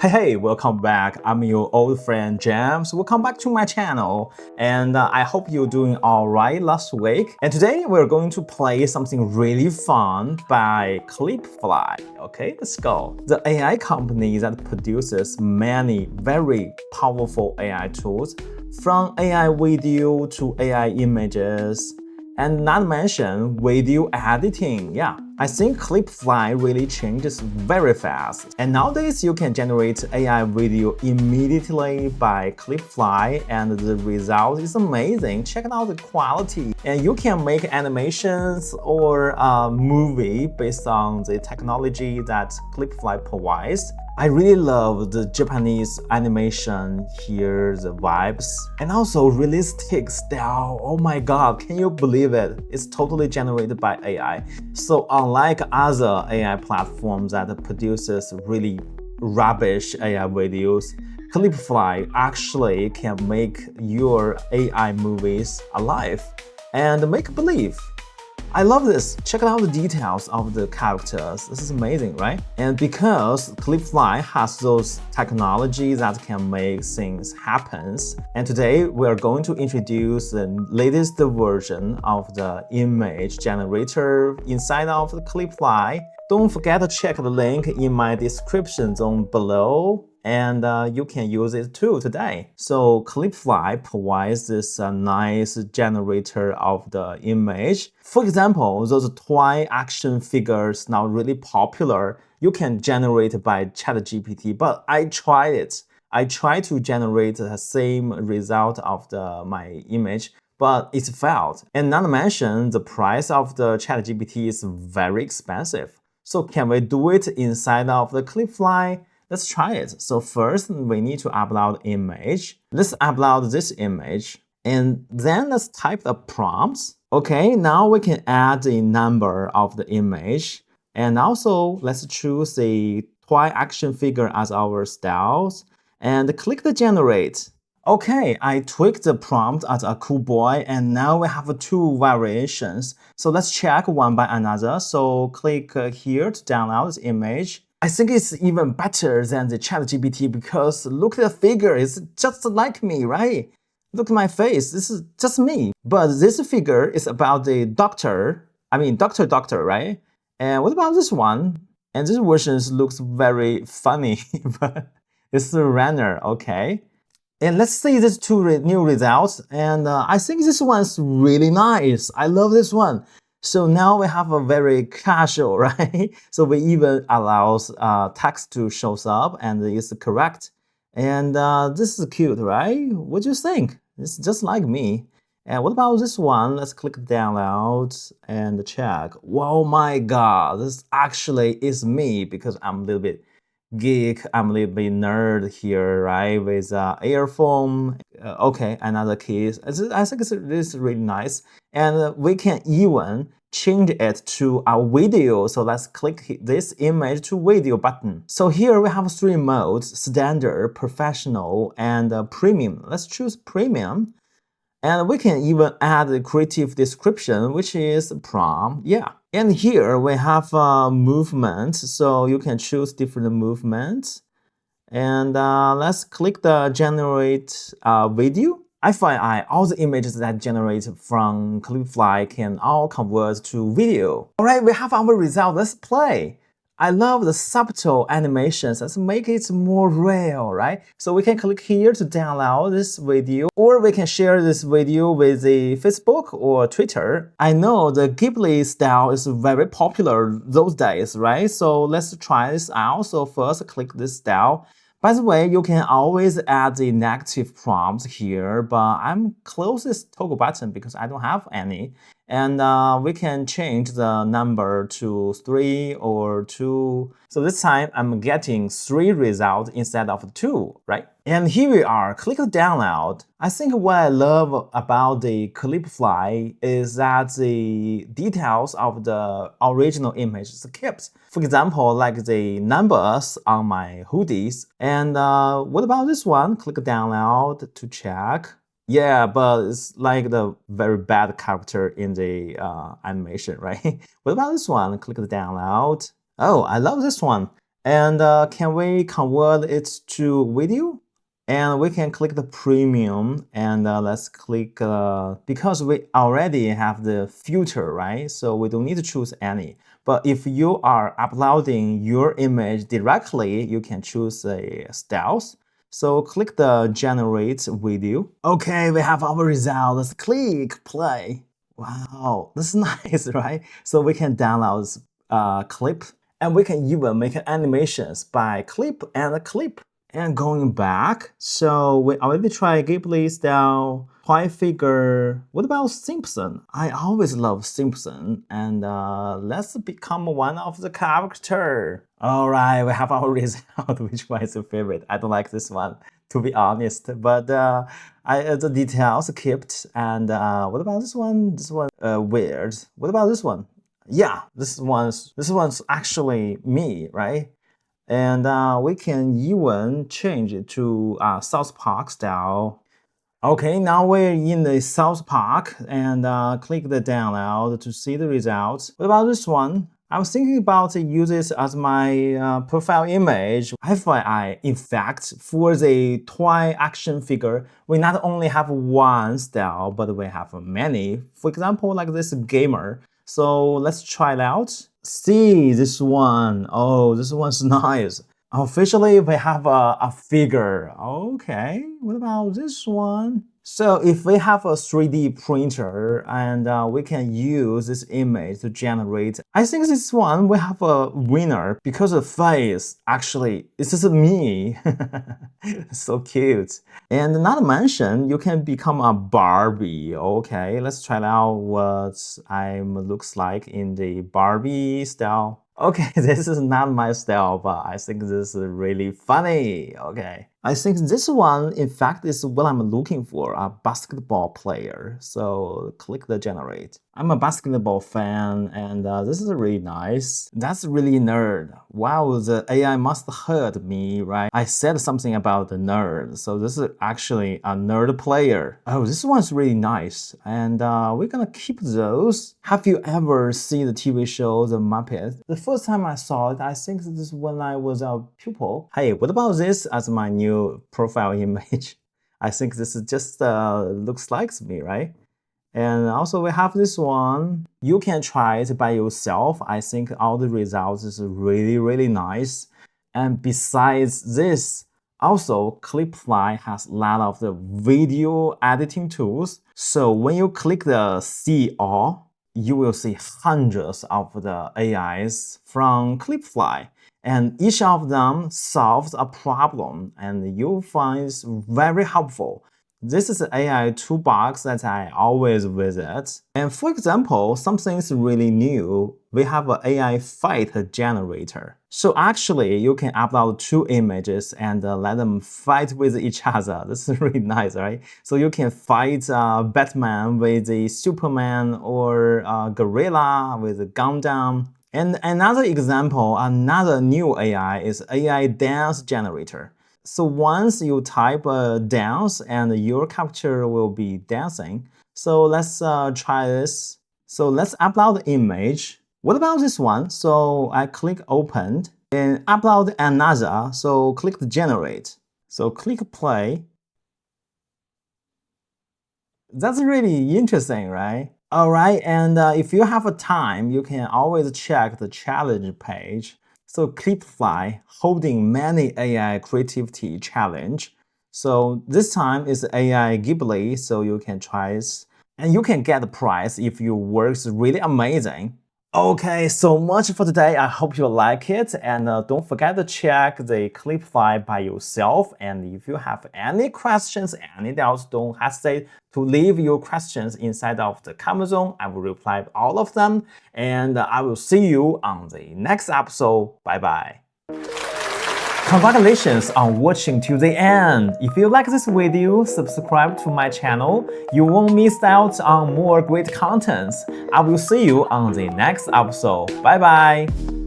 Hey, welcome back. I'm your old friend James. Welcome back to my channel. And I hope you're doing alright last week. And today we're going to play something really fun by ClipFly. Okay, let's go. The AI company that produces many very powerful AI tools, from AI video to AI images, and not mention video editing. Yeah, I think ClipFly really changes very fast. And nowadays you can generate AI video immediately by ClipFly and the result is amazing. Check out the quality. And you can make animations or a movie based on the technology that ClipFly provides. I really love the Japanese animation here, the vibes, and also realistic style. Oh my god, can you believe it? It's totally generated by AI. So unlike other AI platforms that produces really rubbish AI videos, ClipFly actually can make your AI movies alive and make believe. I love this. Check out the details of the characters. This is amazing, right? And because ClipFly has those technologies that can make things happen, and today we are going to introduce the latest version of the image generator inside of the ClipFly. Don't forget to check the link in my description zone below, and you can use it too today. So ClipFly provides this nice generator of the image. For example, those toy action figures now really popular. You can generate by ChatGPT, but I tried it. I tried to generate the same result of my image, but it failed. And not to mention, the price of the ChatGPT is very expensive. So can we do it inside of the ClipFly? Let's try it. So first, we need to upload image. Let's upload this image. And then let's type the prompts. Okay, now we can add the number of the image. And also, let's choose the toy action figure as our styles. And click the generate. Okay, I tweaked the prompt as a cool boy, and now we have two variations. So let's check one by another. So click here to download this image. I think it's even better than the ChatGPT because look at the figure, it's just like me, right? Look at my face, this is just me. But this figure is about the doctor, doctor, right? And what about this one? And this version looks very funny, but it's a runner, okay? And let's see these two new results. And I think this one's really nice. I love this one. So now we have a very casual, right? So we even allows text to show up and it's correct. And this is cute, right? What do you think? It's just like me. And what about this one? Let's click download and check. Oh my god, this actually is me because I'm a little bit geek, I'm a little bit nerd here, right? With earphone. Okay, another case. I think this is really nice. And we can even change it to a video. So let's click this image to video button. So here we have three modes: standard, professional, and premium. Let's choose premium. And we can even add a creative description, which is prompt. Yeah. And here we have movement. So you can choose different movements. And let's click the generate video. FYI, all the images that generate from ClipFly can all convert to video. All right, we have our result. Let's play. I love the subtle animations. Let's make it more real, right? So we can click here to download this video, or we can share this video with the Facebook or Twitter. I know the Ghibli style is very popular those days, right? So let's try this out. So first, click this style. By the way, you can always add the negative prompts here, but I'm close this toggle button because I don't have any. And we can change the number to 3 or 2. So this time I'm getting 3 results instead of 2, right? And here we are, click download. I think what I love about the ClipFly is that the details of the original image is kept. For example, like the numbers on my hoodies. And what about this one? Click download to check. Yeah, but it's like the very bad character in the animation, right? What about this one? Click the download. Oh, I love this one. And can we convert it to video? And we can click the premium and let's click, because we already have the filter, right? So we don't need to choose any. But if you are uploading your image directly, you can choose a styles. So click the generate video. Okay, we have our result. Let's click play. Wow, this is nice, right? So we can download clip, and we can even make animations by clip and clip. And going back, so we already tried Ghibli style, toy figure. What about Simpson? I always love Simpson, and let's become one of the character. All right, we have our result. Which one is your favorite? I don't like this one, to be honest. But the details kept. And what about this one? This one weird. What about this one? Yeah, this one's actually me, right? And we can even change it to South Park style. Okay, now we're in the South Park and click the download to see the results. What about this one? I was thinking about to use this as my profile image. FYI, in fact, for the toy action figure, we not only have one style, but we have many. For example, like this gamer. So let's try it out. See this one. Oh, this one's nice. Officially, we have a figure. Okay, what about this one? So if we have a 3D printer and we can use this image to generate, I think this one we have a winner because the face, actually, this is me. So cute. And not to mention, you can become a Barbie. Okay, let's try out what I looks like in the Barbie style. Okay, this is not my style, but I think this is really funny. Okay. I think this one, in fact, is what I'm looking for, a basketball player. So click the generate. I'm a basketball fan, and this is really nice. That's really nerd. Wow, the AI must hurt me, right? I said something about the nerd, so this is actually a nerd player. Oh, this one's really nice, and we're gonna keep those. Have you ever seen the TV show The Muppets? The first time I saw it, I think this is when I was a pupil. Hey, what about this as my new profile image? I think this is just looks like me, right? And also we have this one. You can try it by yourself. I think all the results is really, really nice. And besides this, also ClipFly has a lot of the video editing tools. So when you click the see all, you will see hundreds of the AIs from ClipFly. And each of them solves a problem, and you'll find it very helpful. This is an AI toolbox that I always visit. And for example, something's really new. We have an AI fight generator. So actually, you can upload two images and let them fight with each other. This is really nice, right? So you can fight Batman with a Superman or Gorilla with a Gundam. And another example, another new AI is AI dance generator. So once you type dance and your capture will be dancing. So let's try this. So let's upload the image. What about this one? So I click open and upload another. So click the generate. So click play. That's really interesting, right? All right, and if you have a time, you can always check the challenge page. So ClipFly holding many AI creativity challenge. So this time is AI Ghibli, so you can try it. And you can get the prize if your work's really amazing. Okay, so much for today. I hope you like it, and don't forget to check the ClipFly by yourself. And if you have any questions, any doubts, don't hesitate to leave your questions inside of the comment zone. I will reply all of them, and I will see you on the next episode. Bye bye. Congratulations on watching to the end. If you like this video, subscribe to my channel. You won't miss out on more great contents. I will see you on the next episode. Bye bye.